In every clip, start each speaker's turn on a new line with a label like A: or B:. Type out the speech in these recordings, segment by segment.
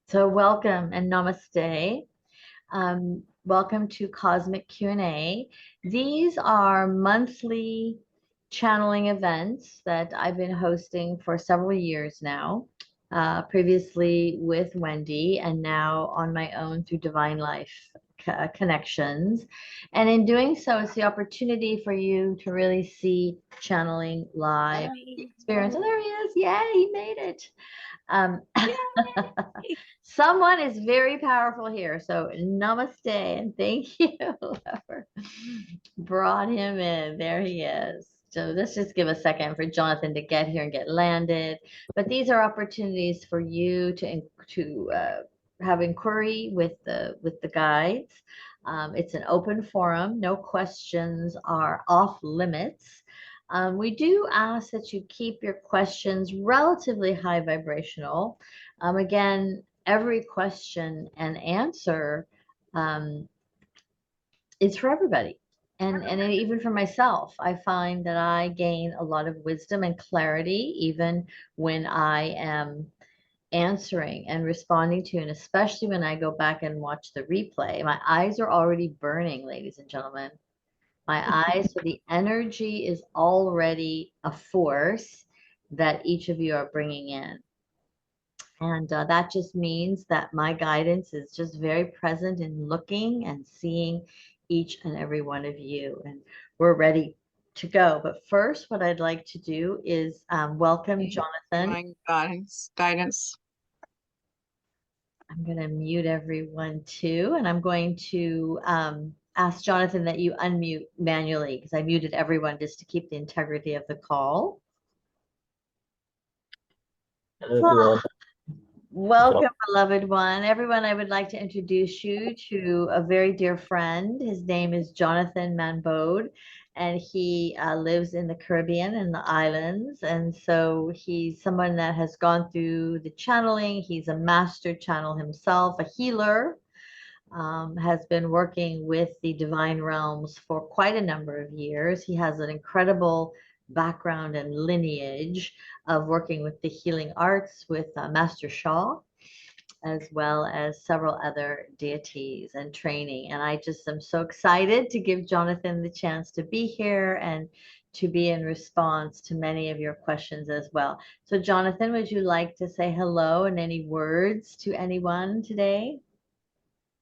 A: So welcome and namaste. Welcome to Cosmic Q&A. These are monthly channeling events that I've been hosting for several years now, previously with Wendy and now on my own through Divine Life Connections. And in doing so, it's the opportunity for you to really see channeling live experience. Oh, there he is. Yay, he made it. Um, someone is very powerful here. So namaste and thank you, whoever brought him in. There he is. So let's just give a second for Jonathan to get here and get landed. But these are opportunities for you to have inquiry with the guides. It's an open forum. No questions are off limits. We do ask that you keep your questions relatively high vibrational. Again, every question and answer is for everybody. And even for myself, I find that I gain a lot of wisdom and clarity even when I am answering and responding to, and especially when I go back and watch the replay. My eyes are already burning, ladies and gentlemen. My eyes, so the energy is already a force that each of you are bringing in. And that just means that my guidance is just very present in looking and seeing each and every one of you. And we're ready to go. But first, what I'd like to do is welcome Jonathan.
B: Guidance.
A: I'm going to mute everyone too. And I'm going to ask Jonathan that you unmute manually because I muted everyone just to keep the integrity of the call.
C: Hello, everyone.
A: Welcome, beloved one. Everyone, I would like to introduce you to a very dear friend. His name is Jonathan Manbode, and he lives in the Caribbean and the islands. And so he's someone that has gone through the channeling. He's a master channel himself, a healer, has been working with the divine realms for quite a number of years. He has an incredible background and lineage of working with the healing arts with Master Shah, as well as several other deities and training. And I just am so excited to give Jonathan the chance to be here and to be in response to many of your questions as well. So Jonathan, would you like to say hello and any words to anyone today?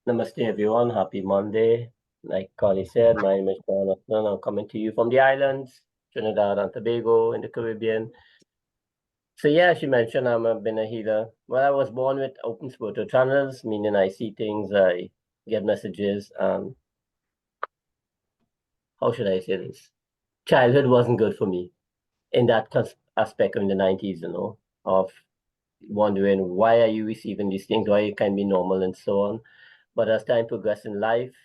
C: Namaste, everyone. Happy Monday. Like Connie said, my name is Jonathan. I'm coming to you from the islands, Trinidad and Tobago in the Caribbean. So yeah, she mentioned been a healer. Well, I was born with open spiritual channels, meaning I see things, I get messages. How should I say this? Childhood wasn't good for me in that aspect in the 90s, of wondering why are you receiving these things, why you can be normal and so on. But as time progresses in life,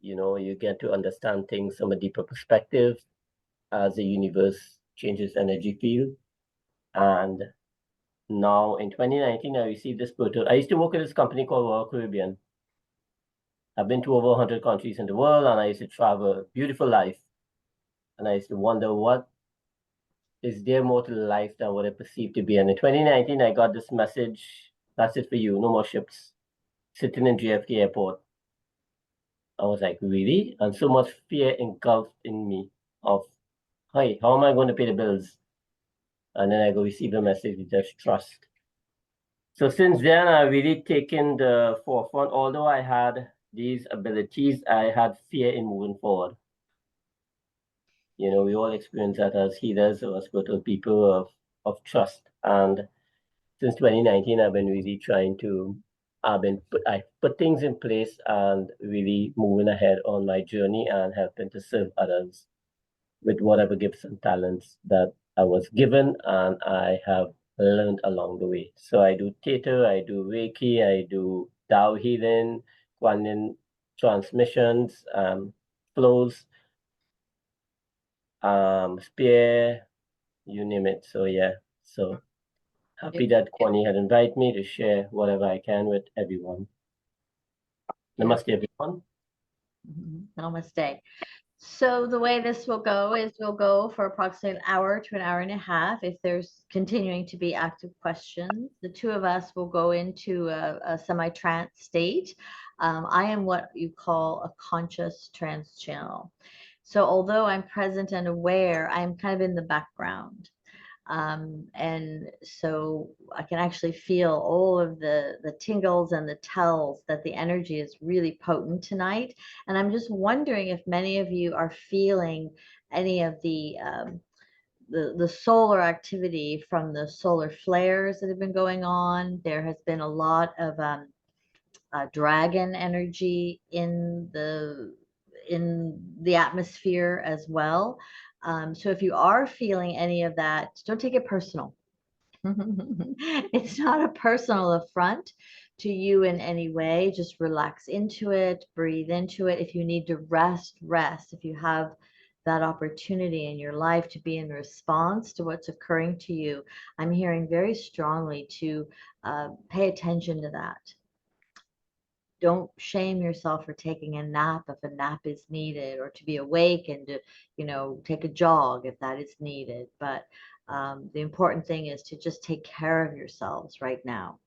C: you get to understand things from a deeper perspective as the universe changes energy field. And now in 2019, I received this portal. I used to work at this company called Royal Caribbean. I've been to over 100 countries in the world, and I used to travel, beautiful life. And I used to wonder, what is there more to life than what I perceive to be? And in 2019, I got this message: that's it for you, no more ships. Sitting in JFK Airport. I was like, really? And so much fear engulfed in me of, hey, how am I going to pay the bills? And then I go receive a message with just trust. So since then, I've really taken the forefront. Although I had these abilities, I had fear in moving forward. We all experience that as healers or as spiritual people of trust. And since 2019, I've been really trying to, I put things in place and really moving ahead on my journey and helping to serve others with whatever gifts and talents that I was given and I have learned along the way. So I do theater, I do Reiki, I do Tao healing, Quan Yin transmissions, flows, spear, you name it. So yeah, so happy that Connie had invited me to share whatever I can with everyone. Namaste, everyone.
A: Namaste. So the way this will go is we'll go for approximately an hour to an hour and a half. If there's continuing to be active questions, the two of us will go into a semi-trance state. I am what you call a conscious trance channel. So although I'm present and aware, I'm kind of in the background. And so I can actually feel all of the tingles and the tells that the energy is really potent tonight. And I'm just wondering if many of you are feeling any of the solar activity from the solar flares that have been going on. There has been a lot of dragon energy in the atmosphere as well. So if you are feeling any of that, don't take it personal. It's not a personal affront to you in any way. Just relax into it, breathe into it. If you need to rest, rest. If you have that opportunity in your life to be in response to what's occurring to you, I'm hearing very strongly to pay attention to that. Don't shame yourself for taking a nap if a nap is needed, or to be awake and to, take a jog if that is needed. But the important thing is to just take care of yourselves right now,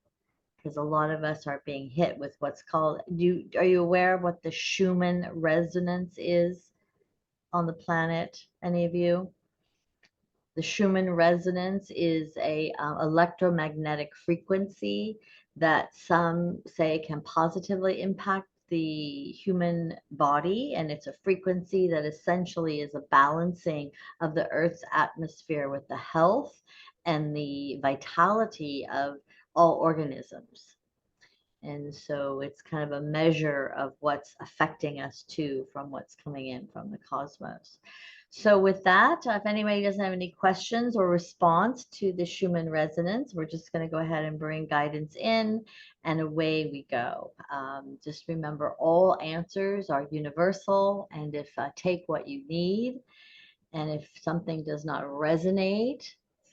A: because a lot of us are being hit with what's called, are you aware of what the Schumann resonance is on the planet? Any of you? The Schumann resonance is a electromagnetic frequency that some say can positively impact the human body, and it's a frequency that essentially is a balancing of the Earth's atmosphere with the health and the vitality of all organisms. And so it's kind of a measure of what's affecting us too from what's coming in from the cosmos. So with that, if anybody doesn't have any questions or response to the Schumann resonance, we're just going to go ahead and bring guidance in, and away we go. Just remember, all answers are universal, and if take what you need, and if something does not resonate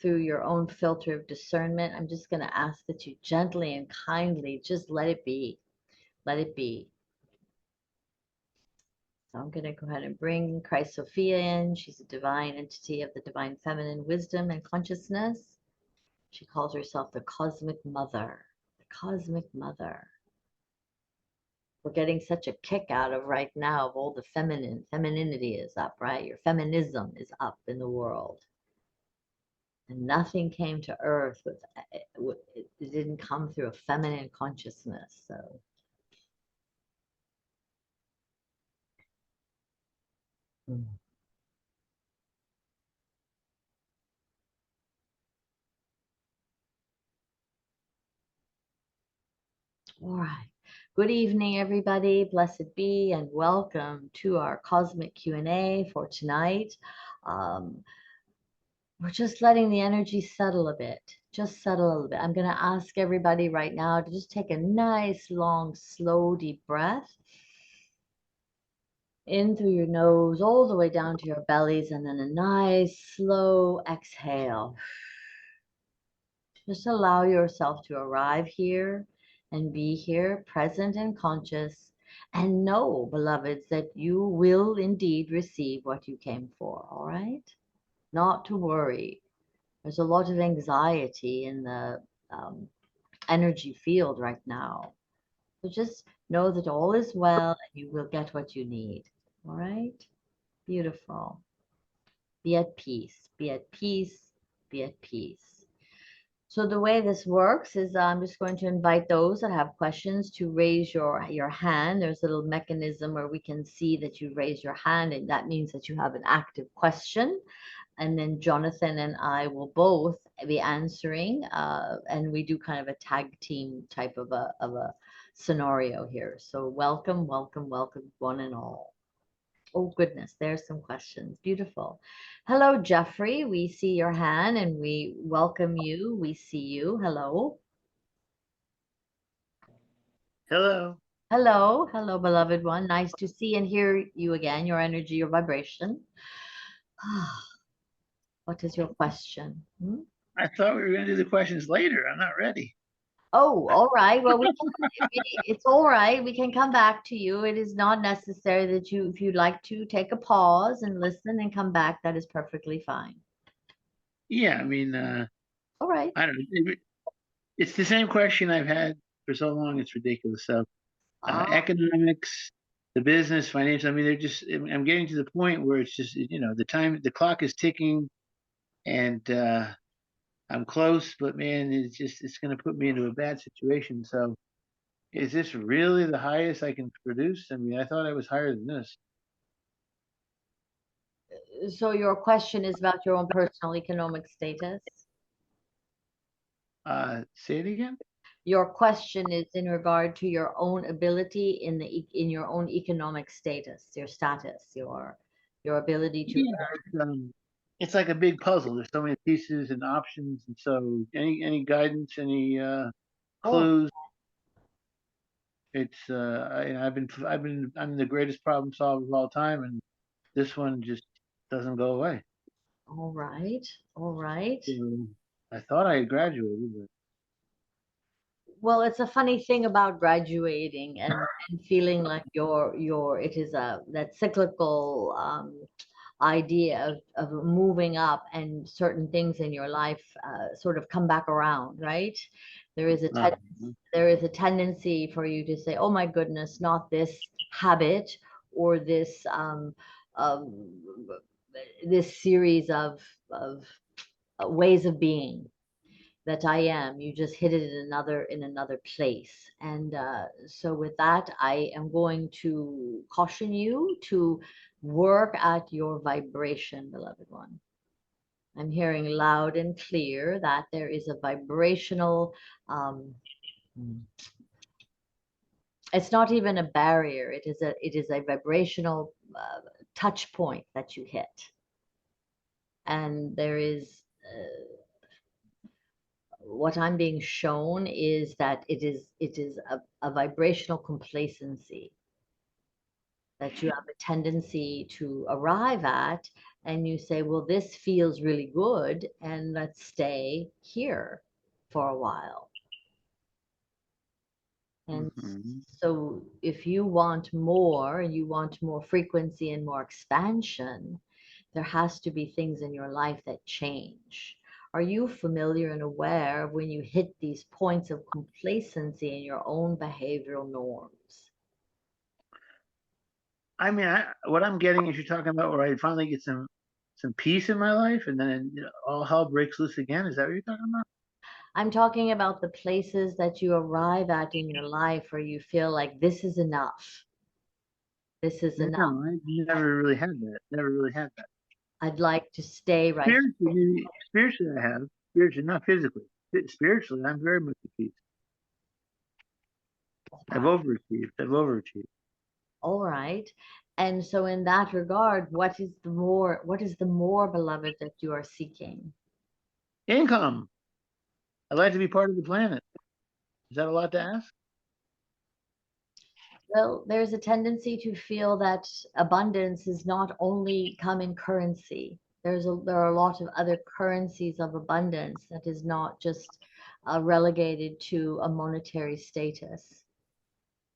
A: through your own filter of discernment, I'm just going to ask that you gently and kindly just let it be. Let it be. So I'm going to go ahead and bring Christ Sophia in. She's a divine entity of the divine feminine wisdom and consciousness. She calls herself the cosmic mother. The cosmic mother. We're getting such a kick out of right now of all the femininity is up, right? Your feminism is up in the world. And nothing came to earth it didn't come through a feminine consciousness. So all right. Good evening, everybody. Blessed be, and welcome to our cosmic Q&A for tonight. We're just letting the energy settle a bit. Just settle a little bit. I'm going to ask everybody right now to just take a nice, long, slow, deep breath in through your nose, all the way down to your bellies, and then a nice, slow exhale. Just allow yourself to arrive here and be here, present and conscious, and know, beloveds, that you will indeed receive what you came for, all right? Not to worry. There's a lot of anxiety in the energy field right now. So just know that all is well and you will get what you need, all right? Beautiful. Be at peace, be at peace, be at peace. So the way this works is I'm just going to invite those that have questions to raise your hand. There's a little mechanism where we can see that you raise your hand, and that means that you have an active question. And then Jonathan and I will both be answering, and we do kind of a tag team type of a scenario here. So welcome, welcome, welcome, one and all. Oh, goodness, there's some questions. Beautiful. Hello, Jeffrey. We see your hand and we welcome you. We see you. Hello.
B: Hello.
A: Hello. Hello, beloved one. Nice to see and hear you again, your energy, your vibration. What is your question?
B: I thought we were going to do the questions later. I'm not ready.
A: Oh, all right. Well, it's all right. We can come back to you. It is not necessary that you, if you'd like to take a pause and listen and come back, that is perfectly fine.
B: Yeah, I mean,
A: All right.
B: I don't know. It's the same question I've had for so long. It's ridiculous. So,
A: Ah,
B: economics, the business, finance. I mean, they're just. I'm getting to the point where it's just, the clock is ticking, and I'm close, but man, it's going to put me into a bad situation. So, is this really the highest I can produce? I mean, I thought I was higher than this.
A: so your question is about your own personal economic status?
B: Say it again.
A: Your question is in regard to your own ability in your own economic status, your ability to
B: Yeah, it's like a big puzzle. There's so many pieces and options, and so any guidance, any
A: oh,
B: clues. It's I'm the greatest problem solver of all time, and this one just doesn't go away.
A: all right, all right.
B: So I thought I had graduated, but
A: Well, it's a funny thing about graduating and feeling like it is that cyclical idea of moving up and certain things in your life sort of come back around, right? There is a
B: uh,
A: there is a tendency for you to say, "Oh my goodness, not this habit or um, this series of ways of being that I am." You just hit it in another place. And so with that, I am going to caution you to work at your vibration, beloved one. I'm hearing loud and clear that there is a vibrational, um, it's not even a barrier. It is a vibrational touch point that you hit. And there is what I'm being shown is that it is a vibrational complacency that you have a tendency to arrive at, and you say, well, this feels really good, and let's stay here for a while. And
B: mhm.
A: so if you want more frequency and more expansion, there has to be things in your life that change. Are you familiar and aware of when you hit these points of complacency in your own behavioral norms?
B: I mean, what I'm getting is you're talking about where I finally get some peace in my life, and then all hell breaks loose again. Is that what you're talking about?
A: I'm talking about the places that you arrive at in your life where you feel like this is enough. This is enough.
B: No, I never really had that. Never really had that.
A: I'd like to stay right
B: Spiritually, I have. Spiritually, not physically. Spiritually, I'm very much at peace. I've
A: here.
B: overachieved. I've overachieved.
A: All right. And so in that regard, what is the more beloved that you are seeking?
B: Income. I'd like to be part of the planet. Is that a lot to ask?
A: Well, there's a tendency to feel that abundance is not only come in currency. There are a lot of other currencies of abundance that is not just relegated to a monetary status.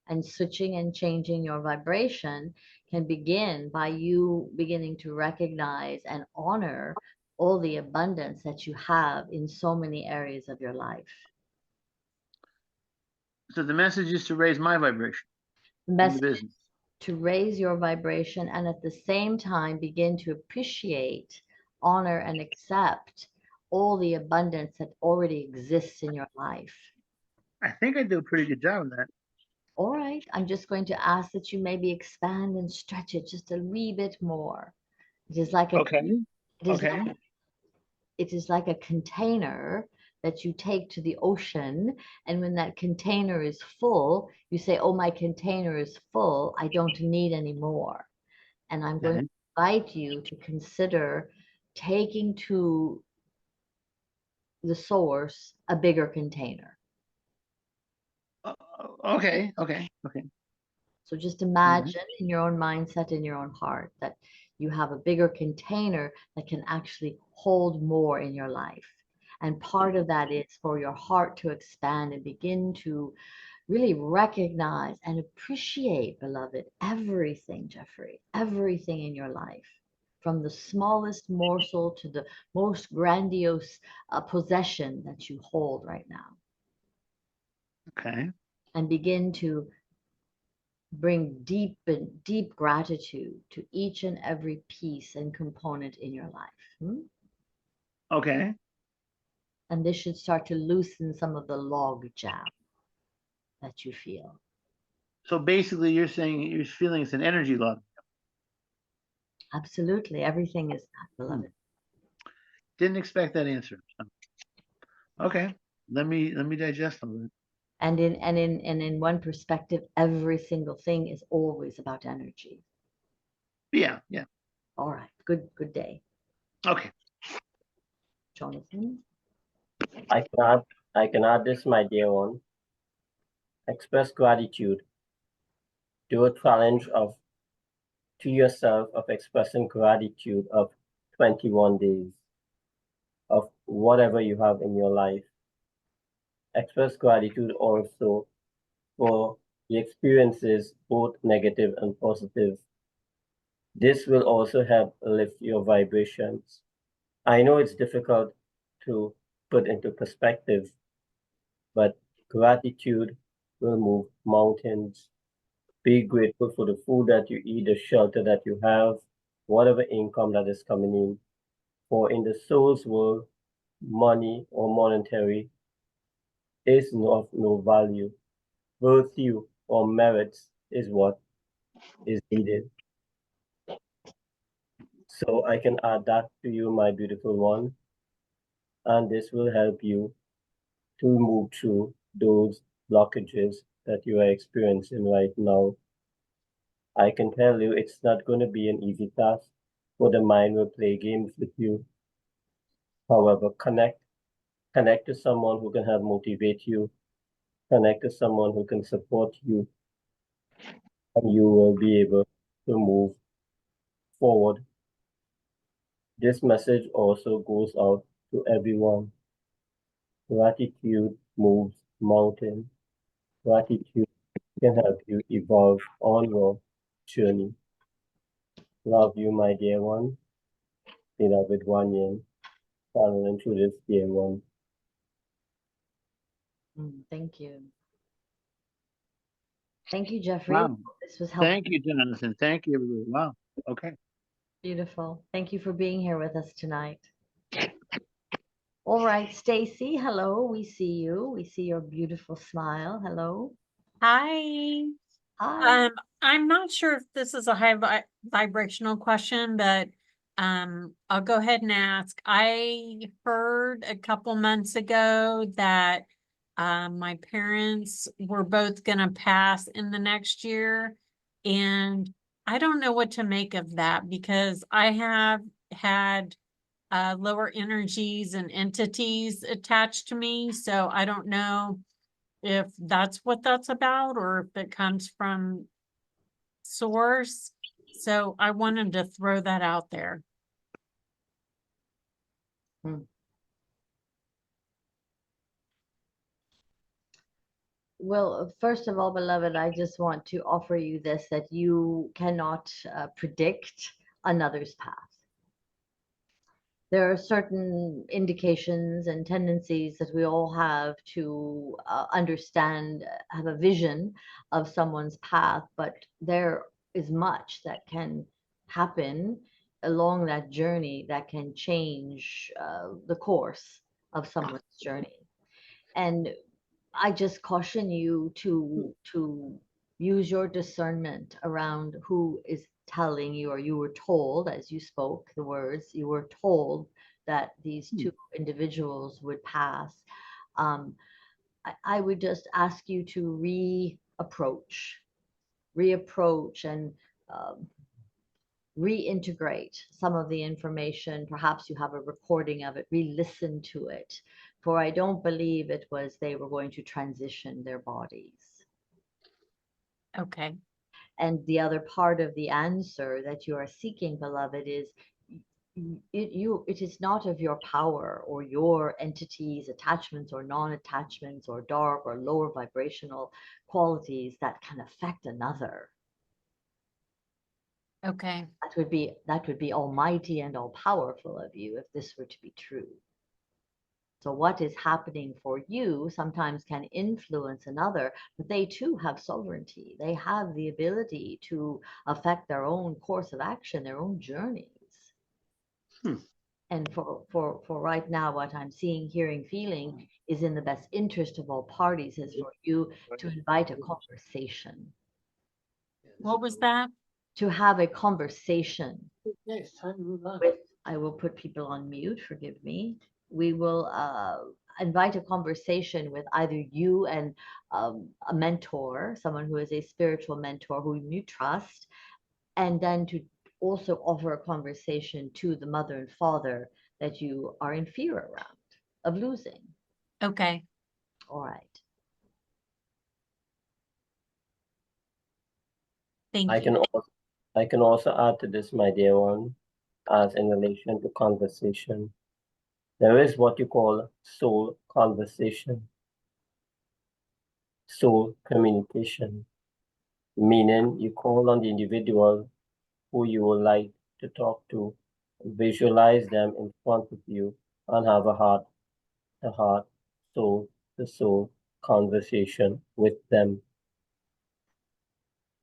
A: And switching and changing your vibration can begin by you beginning to recognize and honor all the abundance that you have in so many areas of your life.
B: So the message is to raise my vibration
A: The
B: in the
A: message
B: business.
A: to raise your vibration and at the same time begin to appreciate, honor, and accept all the abundance that already exists in your life.
B: I think I do a pretty good job of that.
A: All right, I'm just going to ask that you maybe expand and stretch it just a wee bit more. It is like a
B: Okay.
A: it is
B: Okay.
A: it is like a container that you take to the ocean, and when that container is full, you say, oh, my container is full, I don't need any more. And I'm going to
B: Okay.
A: invite you to consider taking to the source a bigger container.
B: Okay. Okay. Okay.
A: So just
B: All right.
A: imagine in your own mindset, in your own heart, that you have a bigger container that can actually hold more in your life. And part of that is for your heart to expand and begin to really recognize and appreciate, beloved, everything, Jeffrey, everything in your life, from the smallest morsel to the most grandiose possession that you hold right now.
B: Okay.
A: And begin to bring deep and deep gratitude to each and every piece and component in your life.
B: Okay.
A: And this should start to loosen some of the log jam that you feel.
B: So basically, you're saying you're feeling it's an energy log.
A: Absolutely. Everything is that, beloved.
B: Didn't expect that answer. Okay. Let me digest a little bit.
A: And in one perspective, every single thing is always about energy.
B: Yeah. Yeah.
A: All right. Good day.
B: Okay.
A: Jonathan.
C: I can add this, my dear one. Express gratitude. Do a challenge to yourself of expressing gratitude of 21 days of whatever you have in your life. Express gratitude also for the experiences, both negative and positive. This will also help lift your vibrations. I know it's difficult to put into perspective, but gratitude will move mountains. Be grateful for the food that you eat, the shelter that you have, whatever income that is coming in. For in the soul's world, money or monetary is of no value. Virtue or merits is what is needed. So I can add that to you, my beautiful one, and this will help you to move through those blockages that you are experiencing right now. I can tell you it's not going to be an easy task, for the mind will play games with you. However, connect to someone who can help motivate you, connect to someone who can support you, and you will be able to move forward. This message also goes out to everyone. Gratitude moves mountains. Gratitude can help you evolve on your journey. Love you, my dear one. Beloved Quan Yin, channeling through this dear one.
A: Thank you. Thank you, Jeffrey.
B: Wow.
A: This was helpful.
B: Thank you, Jonathan. Thank you, everybody. Wow. Okay.
A: Beautiful. Thank you for being here with us tonight. All right, Stacy, hello. We see you. We see your beautiful smile. Hello.
D: Hi.
A: Hi.
D: I'm not sure if this is a high vibrational question, but I'll go ahead and ask. I heard a couple months ago that my parents were both going to pass in the next year, and I don't know what to make of that because I have had lower energies and entities attached to me, so I don't know if that's what that's about or if it comes from source. So I wanted to throw that out there.
A: Well, first of all, beloved, I just want to offer you this, that you cannot predict another's path. There are certain indications and tendencies that we all have to understand, have a vision of someone's path, but there is much that can happen along that journey that can change the course of someone's journey. And I just caution you to use your discernment around who is telling you, or you were told as you spoke the words, you were told that these two individuals would pass. I would just ask you to reapproach and reintegrate some of the information. Perhaps you have a recording of it, re-listen to it, for I don't believe it was they were going to transition their bodies.
D: Okay.
A: And the other part of the answer that you are seeking, beloved, is it is not of your power or your entities, attachments or non-attachments or dark or lower vibrational qualities that can affect another.
D: Okay.
A: That would be almighty and all powerful of you if this were to be true. So what is happening for you sometimes can influence another, but they too have sovereignty. They have the ability to affect their own course of action, their own journeys. And for right now, what I'm seeing, hearing, feeling is in the best interest of all parties is for you to invite a conversation.
D: What was that?
A: To have a conversation
B: Yeah, it's time to move on.
A: with, I will put people on mute, forgive me. We will invite a conversation with either you and a mentor, someone who is a spiritual mentor whom you trust, and then to also offer a conversation to the mother and father that you are in fear around of losing.
D: Okay.
A: All right.
D: Thank
C: I
D: you.
C: can also add to this, my dear one, as in relation to conversation. There is what you call soul conversation, soul communication, meaning you call on the individual who you would like to talk to, visualize them in front of you, and have a heart-to-heart, soul-to-soul conversation with them.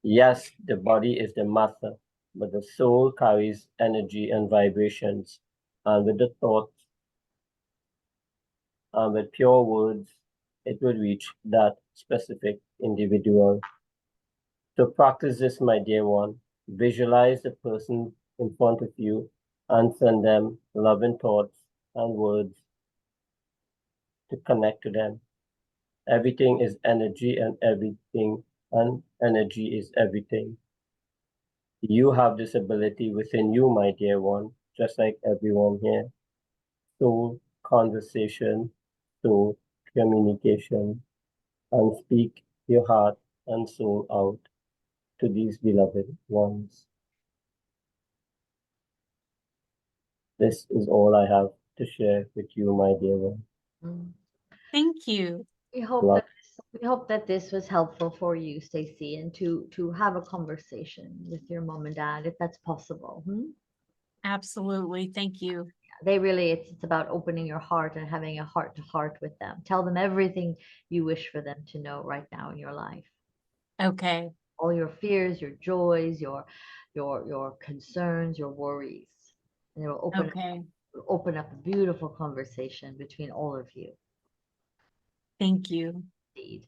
C: Yes, the body is the matter, but the soul carries energy and vibrations, and with the thoughts and with pure words, it will reach that specific individual. To practice this, my dear one, visualize the person in front of you and send them loving thoughts and words to connect to them. Everything is energy and energy is everything. You have this ability within you, my dear one, just like everyone here. Soul conversation, soul communication, and speak your heart and soul out to these beloved ones. This is all I have to share with you, my dear one.
D: Thank you.
A: We hope that this was helpful for you, Stacy, and to have a conversation with your mom and dad if that's possible.
D: Absolutely. Thank you.
A: They really, it's about opening your heart and having a heart to heart with them. Tell them everything you wish for them to know right now in your life.
D: Okay.
A: All your fears, your joys, your concerns, your worries. And it will open up a beautiful conversation between all of you.
D: Thank you.
A: Indeed.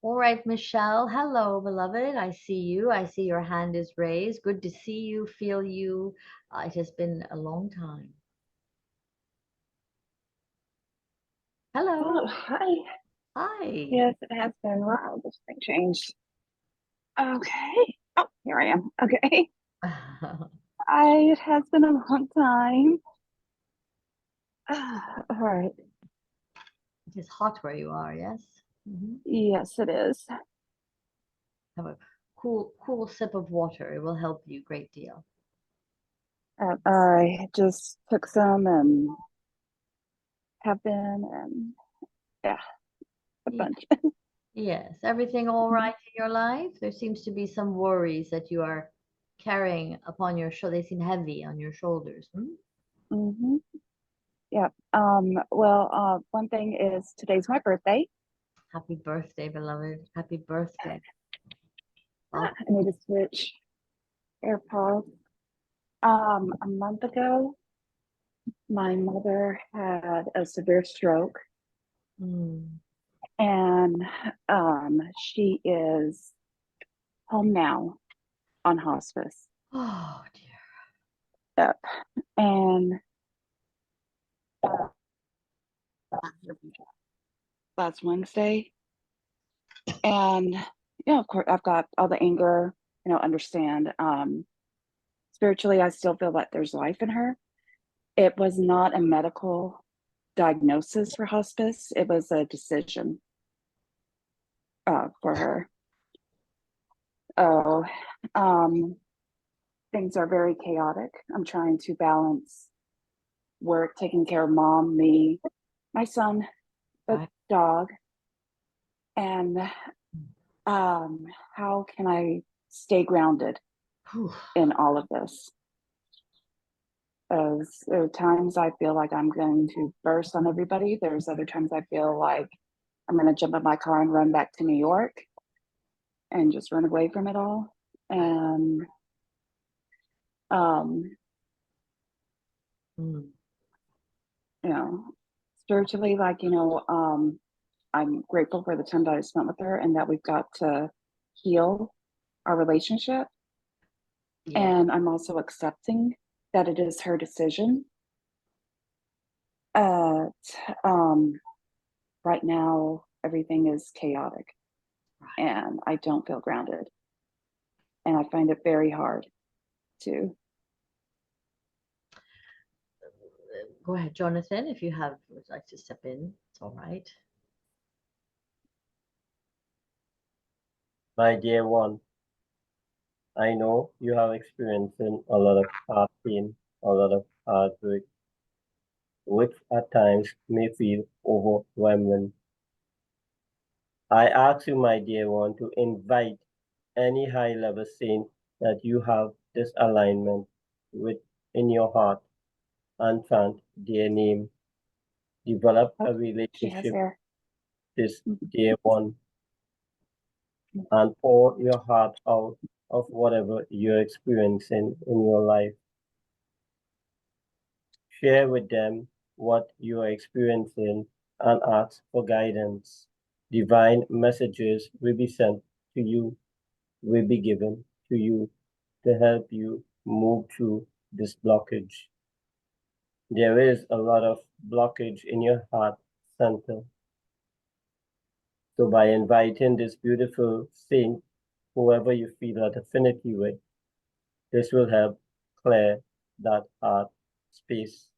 A: All right, Michelle. Hello, beloved. I see you. I see your hand is raised. Good to see you, feel you. It has been a long time. Hello.
E: Oh, hi.
A: Hi.
E: Yes, it has been. Wow, this thing changed. Okay. Oh, here I am. Okay. It has been a long time. All right.
A: It is hot where you are, yes?
E: Yes, it is.
A: Have a cool sip of water. It will help you a great deal.
E: I just took some and have been, and yeah, a bunch.
A: Yes. Everything all right in your life? There seems to be some worries that you are carrying upon your shoulder. They seem heavy on your shoulders.
E: Mm-hmm. Yeah. Well, one thing is today's my birthday.
A: Happy birthday, beloved. Happy birthday.
E: I need to switch AirPods. A month ago, my mother had a severe stroke, and she is home now on hospice.
A: Oh dear.
E: Yep. And last Wednesday, and of course, I've got all the anger. Understand. Spiritually, I still feel that there's life in her. It was not a medical diagnosis for hospice. It was a decision for her. Oh, things are very chaotic. I'm trying to balance work, taking care of mom, me, my son, the
A: Right.
E: dog, and how can I stay grounded
A: Whew.
E: in all of this? As there are times I feel like I'm going to burst on everybody. There's other times I feel like I'm going to jump in my car and run back to New York and just run away from it all. And
A: Mm.
E: you know, spiritually, like, I'm grateful for the time that I spent with her and that we've got to heal our relationship.
A: Yeah.
E: And I'm also accepting that it is her decision. Right now, everything is chaotic and I don't feel grounded. And I find it very hard to.
A: Go ahead, Jonathan, if you would like to step in, it's all right.
C: My dear one, I know you have experiencing a lot of heart pain, a lot of heartbreak, which at times may feel overwhelming. I ask you, my dear one, to invite any high-level saint that you have this alignment with in your heart and chant their name. Develop a
E: She has
C: relationship
E: hair.
C: with this dear one and pour your heart out of whatever you're experiencing in your life. Share with them what you are experiencing and ask for guidance. Divine messages will be sent to you, will be given to you to help you move through this blockage. There is a lot of blockage in your heart center. So by inviting this beautiful saint, whoever you feel that affinity with, this will help clear that heart space.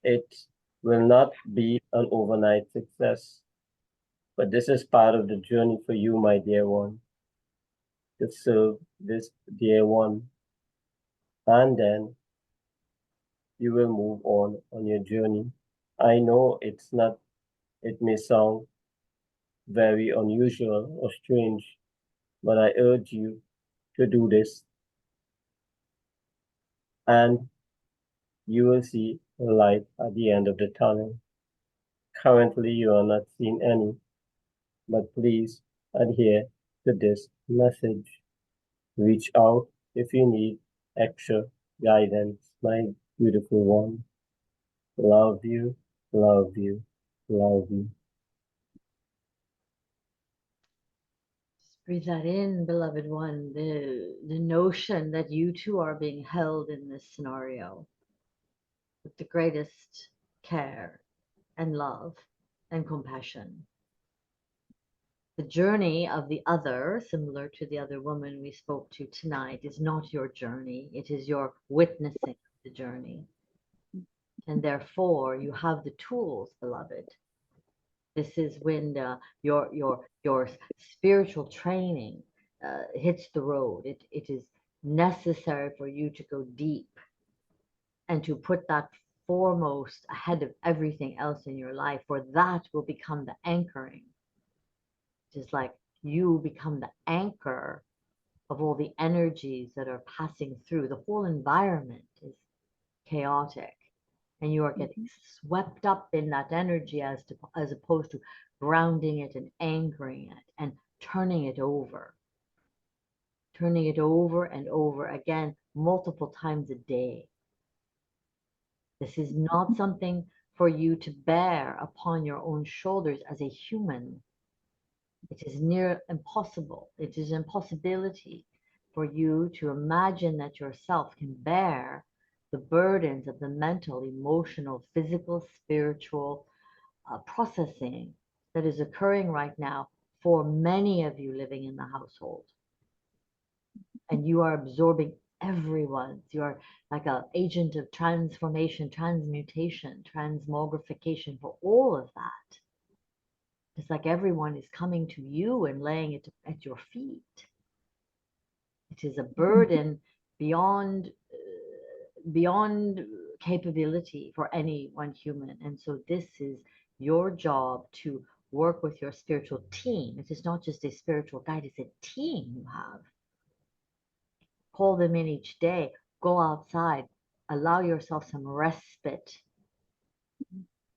C: It will not be an overnight success, but this is part of the journey for you, my dear one, to serve this dear one. And then you will move on your journey. I know it may sound very unusual or strange, but I urge you to do this and you will see a light at the end of the tunnel. Currently, you are not seeing any, but please adhere to this message. Reach out if you need extra guidance, my beautiful one. Love you, love you, love you.
A: Just breathe that in, beloved one. The notion that you two are being held in this scenario with the greatest care and love and compassion. The journey of the other, similar to the other woman we spoke to tonight, is not your journey. It is your witnessing of the journey. And therefore, you have the tools, beloved. This is when your spiritual training hits the road. It is necessary for you to go deep and to put that foremost ahead of everything else in your life, for that will become the anchoring. Just like you become the anchor of all the energies that are passing through. The whole environment is chaotic, and you are getting swept up in that energy as opposed to grounding it and anchoring it and turning it over and over again multiple times a day. This is not something for you to bear upon your own shoulders as a human. It is near impossible. It is an impossibility for you to imagine that yourself can bear the burdens of the mental, emotional, physical, spiritual processing that is occurring right now for many of you living in the household. And you are absorbing everyone's. You are like an agent of transformation, transmutation, transmogrification for all of that. It's like everyone is coming to you and laying it at your feet. It is a burden beyond beyond capability for any one human. And so this is your job to work with your spiritual team. It is not just a spiritual guide, it's a team you have. Call them in each day, go outside, allow yourself some respite.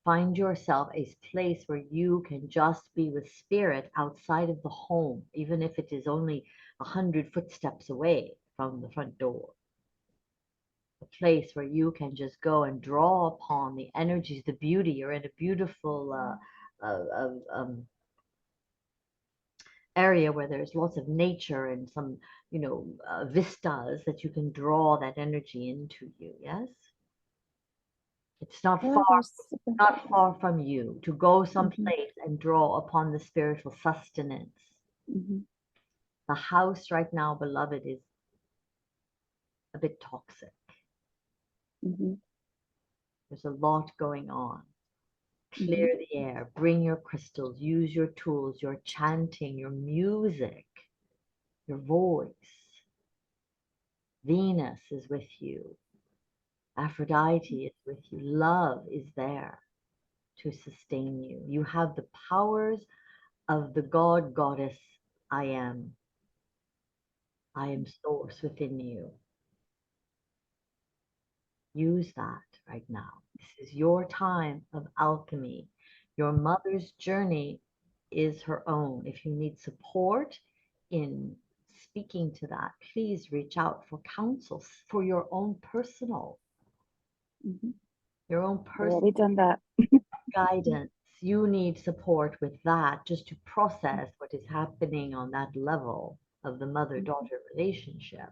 A: Find yourself a place where you can just be with spirit outside of the home, even if it is only 100 footsteps away from the front door. A place where you can just go and draw upon the energies, the beauty. You're in a beautiful area where there's lots of nature and some, vistas that you can draw that energy into you. Yes, it's not far from you to go someplace and draw upon the spiritual sustenance. The house right now, beloved, is a bit toxic. There's a lot going on. Clear the air, bring your crystals, use your tools, your chanting, your music, your voice. Venus is with you. Aphrodite is with you. Love is there to sustain you. You have the powers of the God, Goddess, I am. I am source within you. Use that right now. This is your time of alchemy. Your mother's journey is her own. If you need support in speaking to that, please reach out for counsel for your own personal, your own personal.
E: Already done that.
A: Guidance. You need support with that just to process what is happening on that level of the mother-daughter relationship.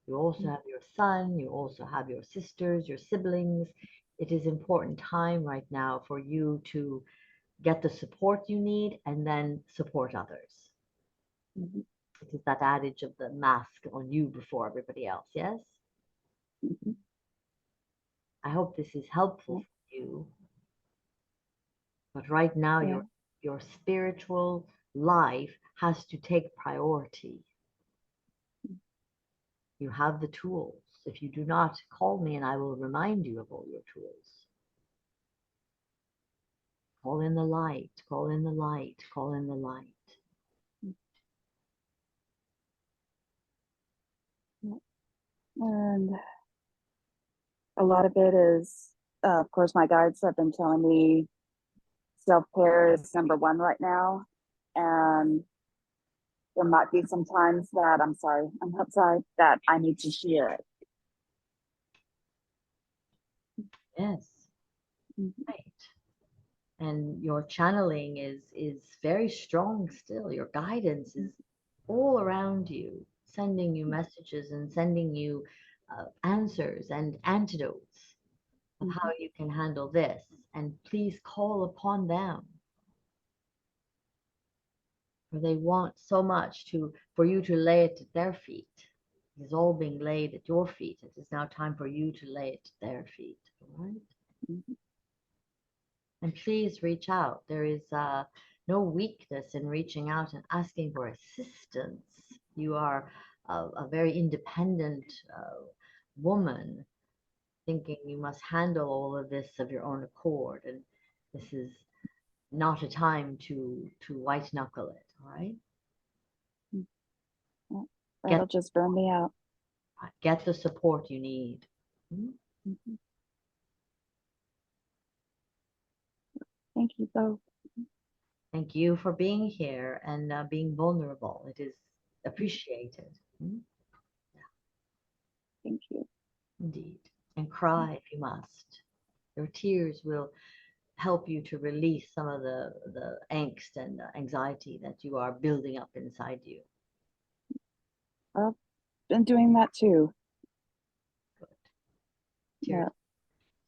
A: You also have your son, you also have your sisters, your siblings. It is important time right now for you to get the support you need and then support others. It is that adage of the mask on you before everybody else, yes? I hope this is helpful for you. But right now, your spiritual life has to take priority. You have the tools. If you do not, call me and I will remind you of all your tools. Call in the light, call in the light, call in the light.
E: And a lot of it is, of course, my guides have been telling me self-care is #1 right now. And there might be some times that I'm outside, that I need to share it.
A: Yes, right. And your channeling is very strong still. Your guidance is all around you, sending you messages and sending you answers and antidotes of how you can handle this. And please call upon them. For they want so much for you to lay it at their feet. It is all being laid at your feet. It is now time for you to lay it at their feet. All right? And please reach out. There is no weakness in reaching out and asking for assistance. You are a very independent woman, thinking you must handle all of this of your own accord. And this is not a time to white knuckle it, all right?
E: That'll just burn me out.
A: Get the support you need.
E: Thank you both.
A: Thank you for being here and being vulnerable. It is appreciated.
E: Thank you.
A: Indeed. And cry if you must. Your tears will help you to release some of the angst and anxiety that you are building up inside you.
E: I've been doing that too.
A: Good.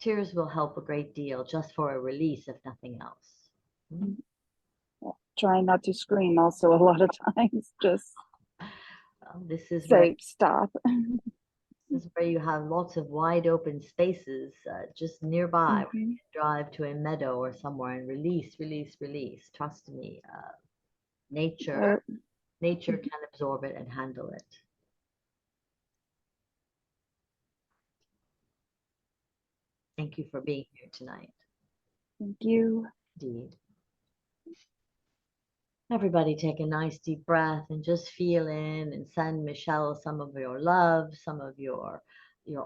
A: Tears will help a great deal just for a release, if nothing else.
E: Trying not to scream also a lot of times. Just
A: this is
E: say stop.
A: This is where you have lots of wide open spaces just nearby. Where you can drive to a meadow or somewhere and release. Trust me, nature can absorb it and handle it. Thank you for being here tonight.
E: Thank you.
A: Indeed. Everybody take a nice deep breath and just feel in and send Michelle some of your love, some of your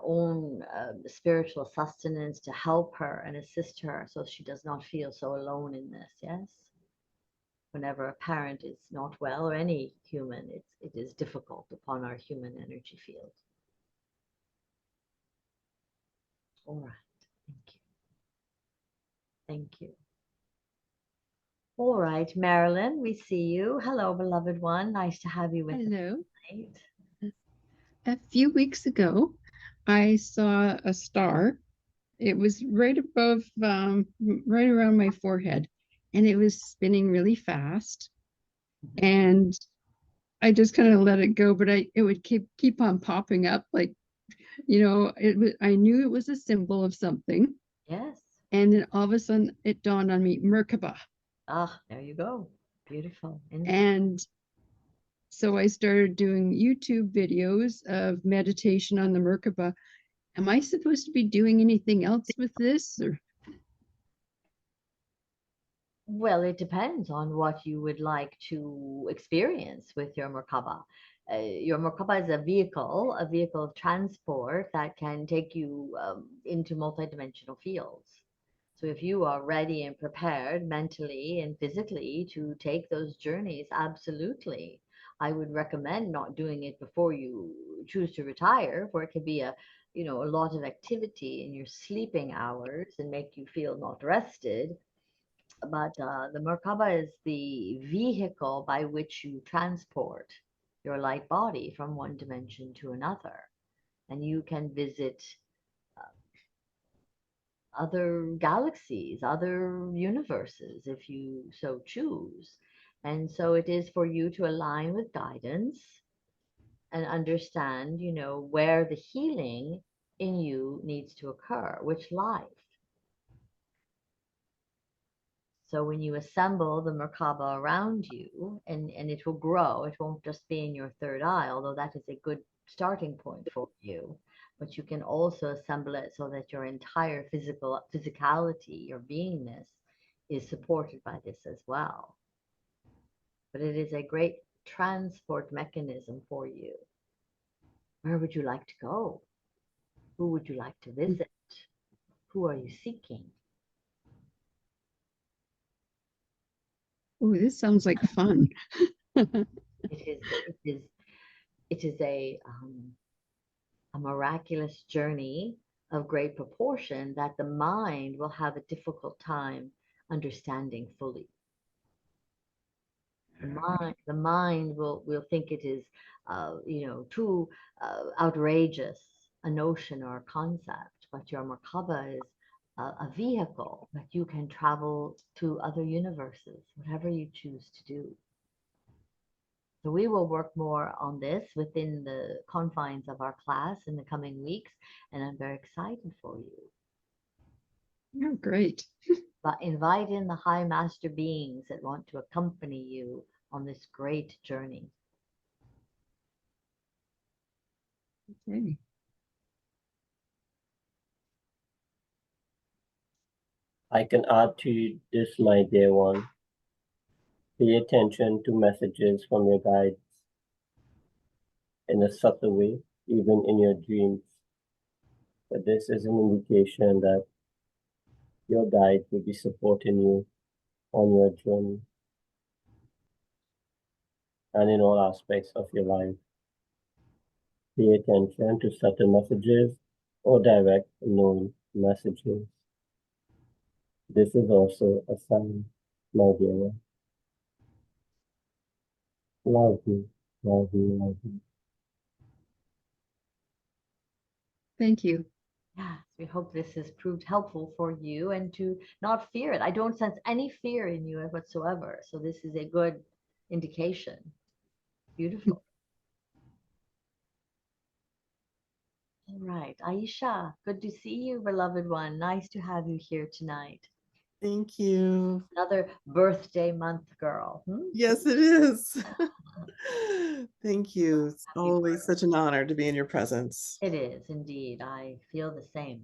A: own spiritual sustenance to help her and assist her so she does not feel so alone in this. Yes. Whenever a parent is not well, or any human, it is difficult upon our human energy field. All right. Thank you. Thank you. All right, Marilyn, we see you. Hello, beloved one. Nice to have you with us
F: Hello.
A: tonight.
F: A few weeks ago, I saw a star. It was right above, right around my forehead, and it was spinning really fast. And I just kind of let it go, but it would keep on popping up, like, I knew it was a symbol of something.
A: Yes.
F: And then all of a sudden, it dawned on me, Merkaba.
A: Ah, there you go. Beautiful.
F: And so I started doing YouTube videos of meditation on the Merkaba. Am I supposed to be doing anything else with this? Or
A: Well, it depends on what you would like to experience with your Merkaba. Your Merkaba is a vehicle of transport that can take you into multidimensional fields. So if you are ready and prepared mentally and physically to take those journeys, absolutely. I would recommend not doing it before you choose to retire, where it could be a lot of activity in your sleeping hours and make you feel not rested. But the Merkaba is the vehicle by which you transport your light body from one dimension to another. And you can visit other galaxies, other universes, if you so choose. And so it is for you to align with guidance and understand, where the healing in you needs to occur, which life. So when you assemble the Merkaba around you, and it will grow, it won't just be in your third eye, although that is a good starting point for you. But you can also assemble it so that your entire physicality, your beingness, is supported by this as well. But it is a great transport mechanism for you. Where would you like to go? Who would you like to visit? Who are you seeking?
F: oh, this sounds like fun.
A: It is a miraculous journey of great proportion that the mind will have a difficult time understanding fully. The mind will think it is, too outrageous a notion or a concept, but your Merkaba is a vehicle that you can travel to other universes, whatever you choose to do. So we will work more on this within the confines of our class in the coming weeks, and I'm very excited for you.
F: Oh, great.
A: But invite in the high master beings that want to accompany you on this great journey.
F: Okay.
C: I can add to this, my dear one. Pay attention to messages from your guides in a subtle way, even in your dreams. But this is an indication that your guide will be supporting you on your journey and in all aspects of your life. Pay attention to subtle messages or direct known messages. This is also a sign, my dear one. Love you, love you, love you.
F: Thank you.
A: Yes, we hope this has proved helpful for you and to not fear it. I don't sense any fear in you whatsoever. So this is a good indication. Beautiful. All right, Aisha, good to see you, beloved one. Nice to have you here tonight.
G: Thank you.
A: Another birthday month girl.
G: Yes, it is. Thank you. It's always such an honor to be in your presence.
A: It is indeed. I feel the same.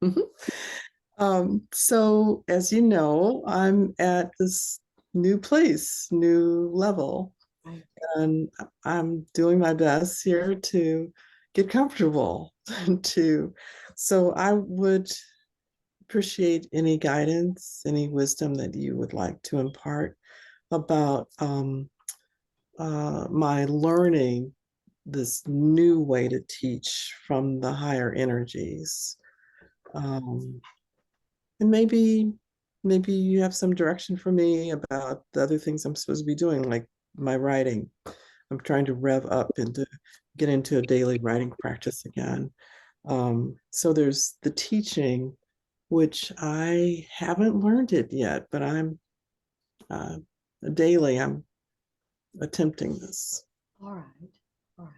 G: Mhm. So as you know, I'm at this new place, new level,
A: Right.
G: and I'm doing my best here to get comfortable to, so I would appreciate any guidance, any wisdom that you would like to impart about my learning this new way to teach from the higher energies. And maybe you have some direction for me about the other things I'm supposed to be doing, like my writing. I'm trying to rev up and to get into a daily writing practice again. So there's the teaching, which I haven't learned it yet, but uh, I'm attempting this.
A: All right. All right.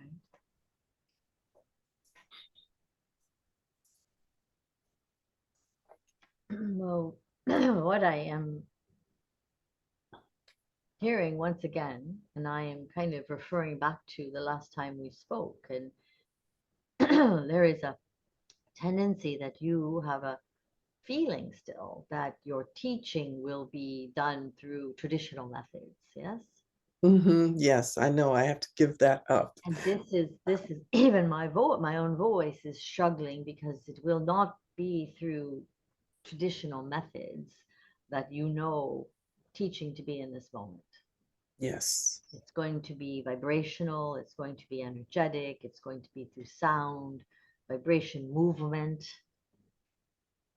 A: Well, what I am hearing once again, and I am kind of referring back to the last time we spoke, and there is a tendency that you have a feeling still that your teaching will be done through traditional methods, yes?
G: Yes, I know I have to give that up.
A: And this is even my own voice is struggling because it will not be through traditional methods that you know teaching to be in this moment.
G: Yes.
A: It's going to be vibrational, it's going to be energetic, it's going to be through sound, vibration, movement.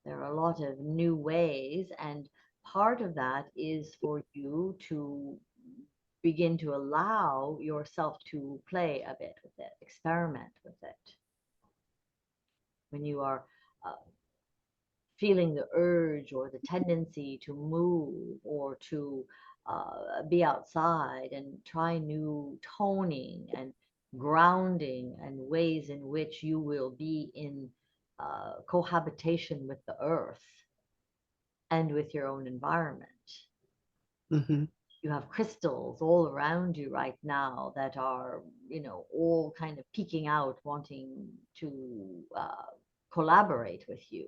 A: There are a lot of new ways, and part of that is for you to begin to allow yourself to play a bit with it, experiment with it. When you are feeling the urge or the tendency to move or to be outside and try new toning and grounding and ways in which you will be in cohabitation with the earth and with your own environment.
G: Mm-hmm.
A: You have crystals all around you right now that are, all kind of peeking out, wanting to collaborate with you.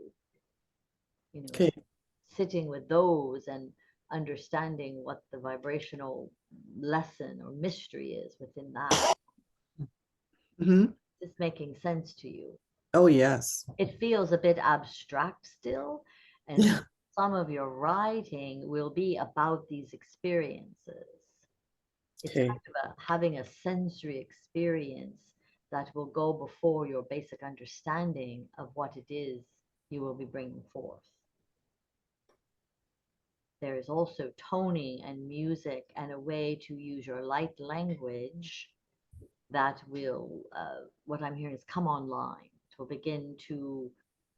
G: Okay.
A: Sitting with those and understanding what the vibrational lesson or mystery is within that.
G: Mm-hmm.
A: It's making sense to you.
G: Oh, yes.
A: It feels a bit abstract still, and
G: Yeah.
A: some of your writing will be about these experiences. It's
G: Okay.
A: kind of having a sensory experience that will go before your basic understanding of what it is you will be bringing forth. There is also toning and music and a way to use your light language that will, what I'm hearing is come online. It will begin to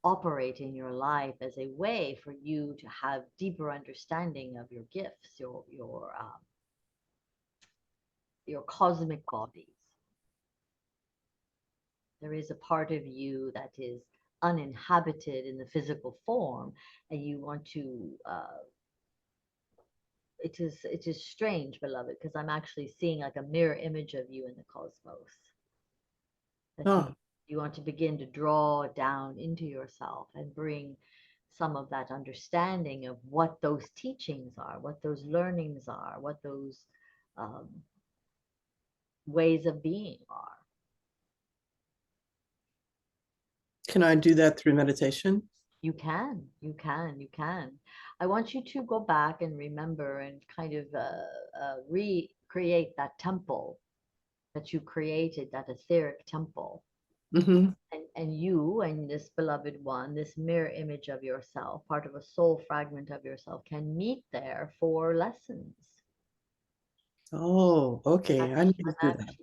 A: operate in your life as a way for you to have deeper understanding of your gifts, your cosmic bodies. There is a part of you that is uninhabited in the physical form, and you want to it is strange, beloved, because I'm actually seeing like a mirror image of you in the cosmos. That
G: Oh,
A: you want to begin to draw down into yourself and bring some of that understanding of what those teachings are, what those learnings are, what those um, ways of being are.
G: can I do that through meditation?
A: You can, you can, you can. I want you to go back and remember and kind of recreate that temple that you created, that etheric temple.
G: Mm-hmm.
A: And you and this beloved one, this mirror image of yourself, part of a soul fragment of yourself, can meet there for lessons.
G: Oh, okay. I need to do that.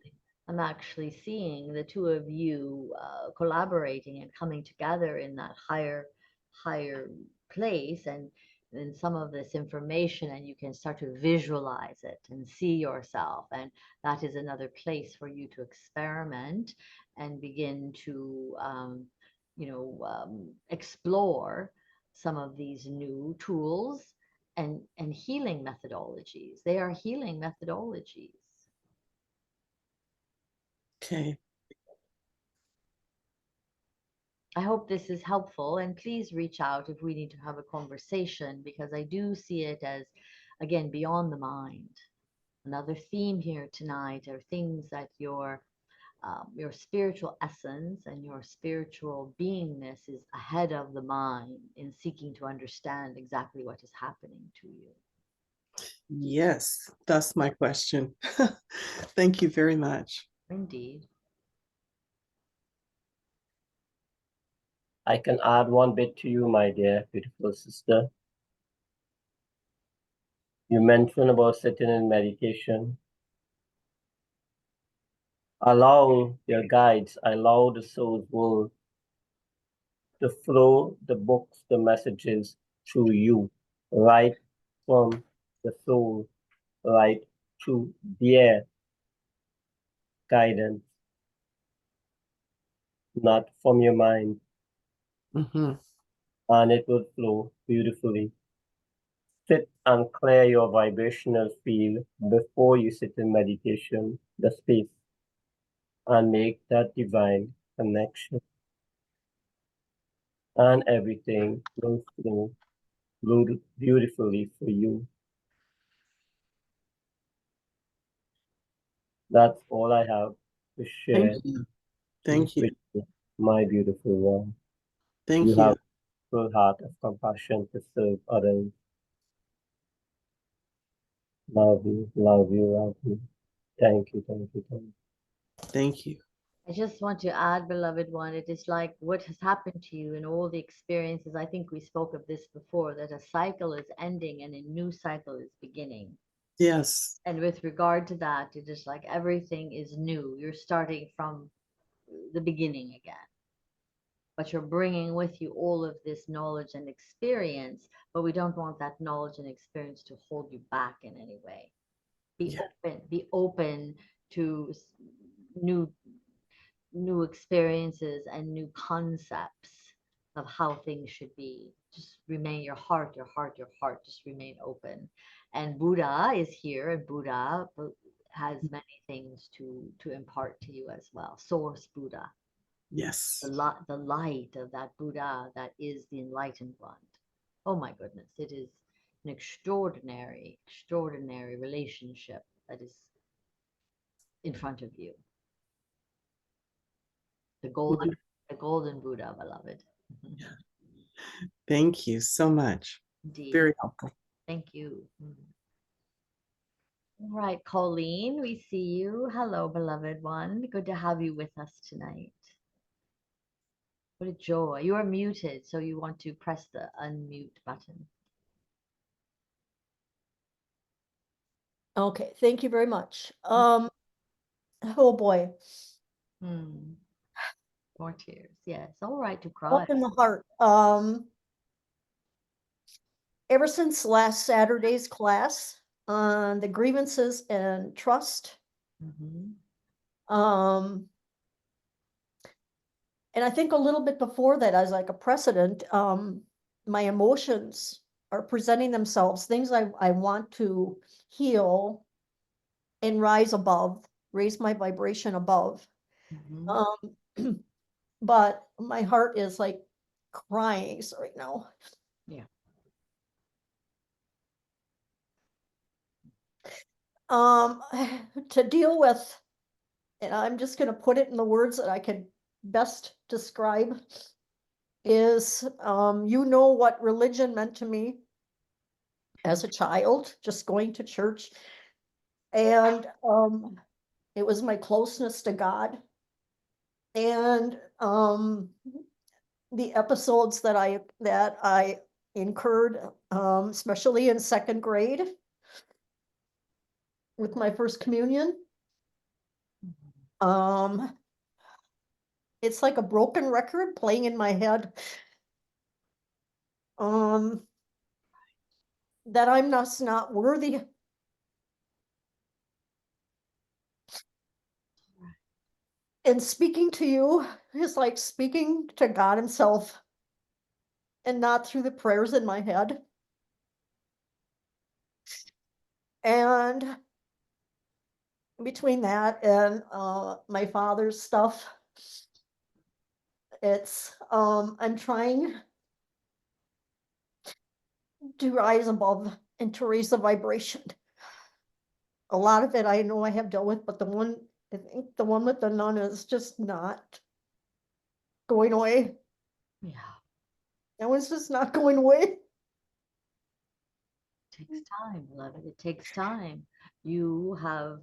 A: I'm actually seeing the two of you collaborating and coming together in that higher place, and some of this information, and you can start to visualize it and see yourself, and that is another place for you to experiment and begin to explore some of these new tools and healing methodologies. They are healing methodologies.
G: Okay.
A: I hope this is helpful, and please reach out if we need to have a conversation, because I do see it as, again, beyond the mind. Another theme here tonight are things that your spiritual essence and your spiritual beingness is ahead of the mind in seeking to understand exactly what is happening to you.
G: Yes, that's my question. Thank you very much.
A: Indeed.
C: I can add one bit to you, my dear, beautiful sister. You mentioned about sitting in meditation. Allow your guides, allow the soul's world to flow the books, the messages through you, right from the soul, right to their guidance, not from your mind,
G: Mhm.
C: and it will flow beautifully. Sit and clear your vibrational field before you sit in meditation, the space, and make that divine connection. And everything will flow beautifully for you. That's all I have to share
G: Thank you. Thank you.
C: with you, my beautiful one.
G: Thank
C: You
G: you.
C: have a full heart of compassion to serve others. Love you, love you, love you. Thank you, thank you, thank you.
G: Thank you.
A: I just want to add, beloved one, it is like what has happened to you in all the experiences. I think we spoke of this before, that a cycle is ending and a new cycle is beginning.
G: Yes.
A: And with regard to that, it is like everything is new. You're starting from the beginning again. But you're bringing with you all of this knowledge and experience, but we don't want that knowledge and experience to hold you back in any way.
G: Yeah.
A: Be open to new experiences and new concepts of how things should be. Just remain your heart, just remain open. And Buddha is here, and Buddha has many things to impart to you as well. Source Buddha,
G: Yes.
A: the light of that Buddha that is the enlightened one. Oh my goodness, it is an extraordinary, extraordinary relationship that is in front of you. The golden Buddha, beloved.
G: Thank you so much.
A: Indeed.
G: Very helpful.
A: Thank you. All right, Colleen, we see you. Hello, beloved one. Good to have you with us tonight. What a joy. You are muted, so you want to press the unmute button.
H: Okay, thank you very much. Oh boy.
A: More tears. Yeah, it's all right to cry.
H: Up in the heart. Ever since last Saturday's class on the grievances and trust. And I think a little bit before that, as like a precedent, my emotions are presenting themselves, things I want to heal and rise above, raise my vibration above. But my heart is like crying right now.
A: Yeah.
H: To deal with, and I'm just going to put it in the words that I can best describe, is you know what religion meant to me as a child, just going to church. And it was my closeness to God. And the episodes that I incurred, especially in second grade with my first communion. It's like a broken record playing in my head. That I'm not worthy. And speaking to you is like speaking to God himself, and not through the prayers in my head. And between that and my father's stuff, It's I'm trying to rise above and to raise the vibration. A lot of it I know I have dealt with, but I think the one with the nun is just not going away.
A: Yeah,
H: That one's just not going away.
A: it takes time, beloved. It takes time. You have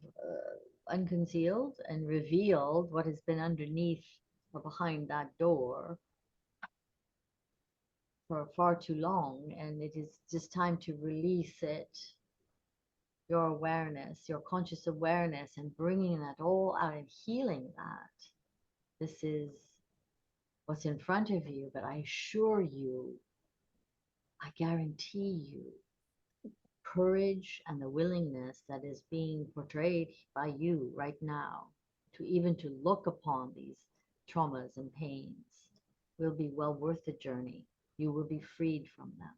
A: unconcealed and revealed what has been underneath or behind that door for far too long, and it is just time to release it. Your awareness, your conscious awareness, and bringing that all out and healing that. This is what's in front of you, but I assure you, I guarantee you, courage and the willingness that is being portrayed by you right now to even to look upon these traumas and pains will be well worth the journey. You will be freed from them.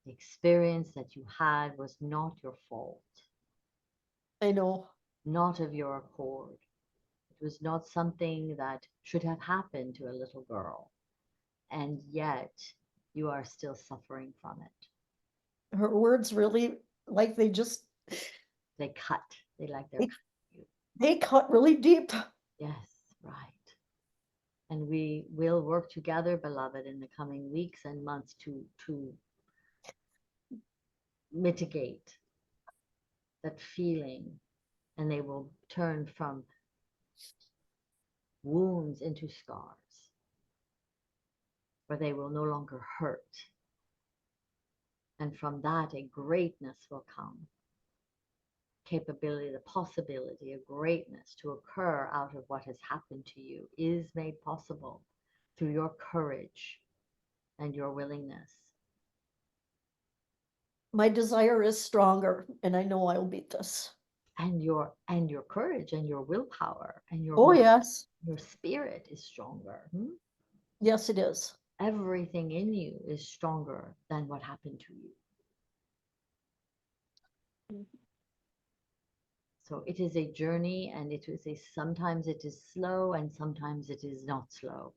A: The experience that you had was not your fault,
H: I know.
A: not of your accord. It was not something that should have happened to a little girl. And yet you are still suffering from it.
H: Her words really like they just
A: They cut. They like they're cutting you.
H: they cut really deep.
A: Yes, right. And we will work together, beloved, in the coming weeks and months to mitigate that feeling, and they will turn from wounds into scars, where they will no longer hurt. And from that, a greatness will come. Capability, the possibility of greatness to occur out of what has happened to you is made possible through your courage and your willingness.
H: My desire is stronger, and I know I will beat this.
A: And your courage and your willpower and your
H: Oh, yes.
A: your spirit is stronger.
H: Yes, it is.
A: Everything in you is stronger than what happened to you. So it is a journey, and sometimes it is slow and sometimes it is not slow.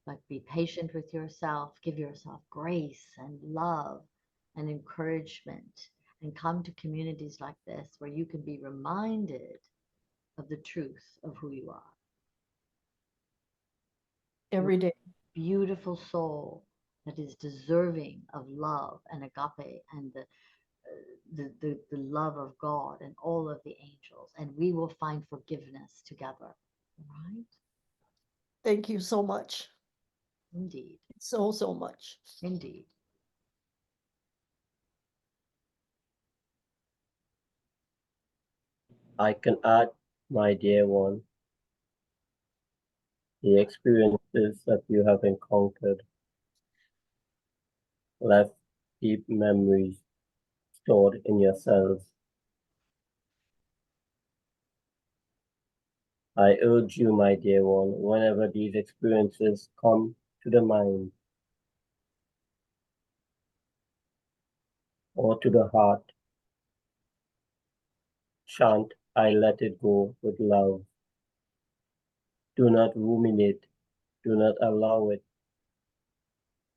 A: But be patient with yourself, give yourself grace and love and encouragement, and come to communities like this where you can be reminded of the truth of who you are.
H: Every day.
A: Beautiful soul that is deserving of love and agape and the love of God and all of the angels, and we will find forgiveness together. Right?
H: Thank you so much.
A: Indeed.
H: So much.
A: Indeed.
C: I can add, my dear one, the experiences that you have encountered left deep memories stored in your cells. I urge you, my dear one, whenever these experiences come to the mind or to the heart, chant, I let it go with love. Do not ruminate. Do not allow it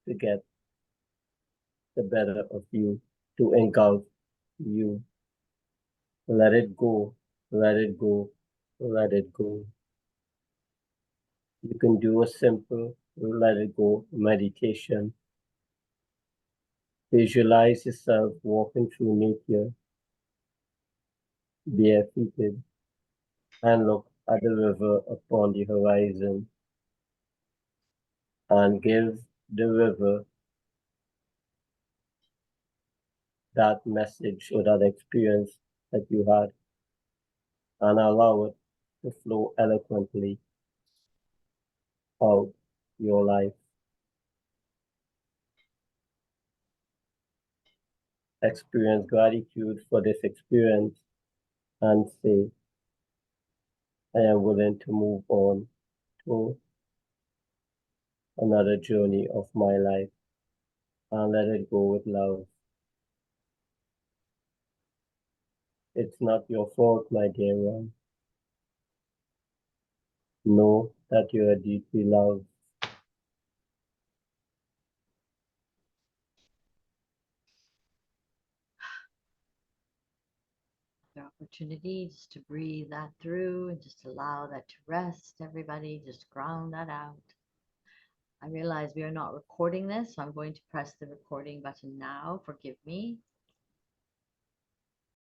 C: to get the better of you, to engulf you. Let it go, let it go, let it go. You can do a simple let it go meditation. Visualize yourself walking through nature, barefooted, and look at the river upon the horizon, and give the river that message or that experience that you had, and allow it to flow eloquently out your life. Experience gratitude for this experience and say, I am willing to move on to another journey of my life and let it go with love. It's not your fault, my dear one. Know that you are deeply loved.
A: The opportunity just to breathe that through and just allow that to rest. Everybody just ground that out. I realize we are not recording this, so I'm going to press the recording button now. Forgive me.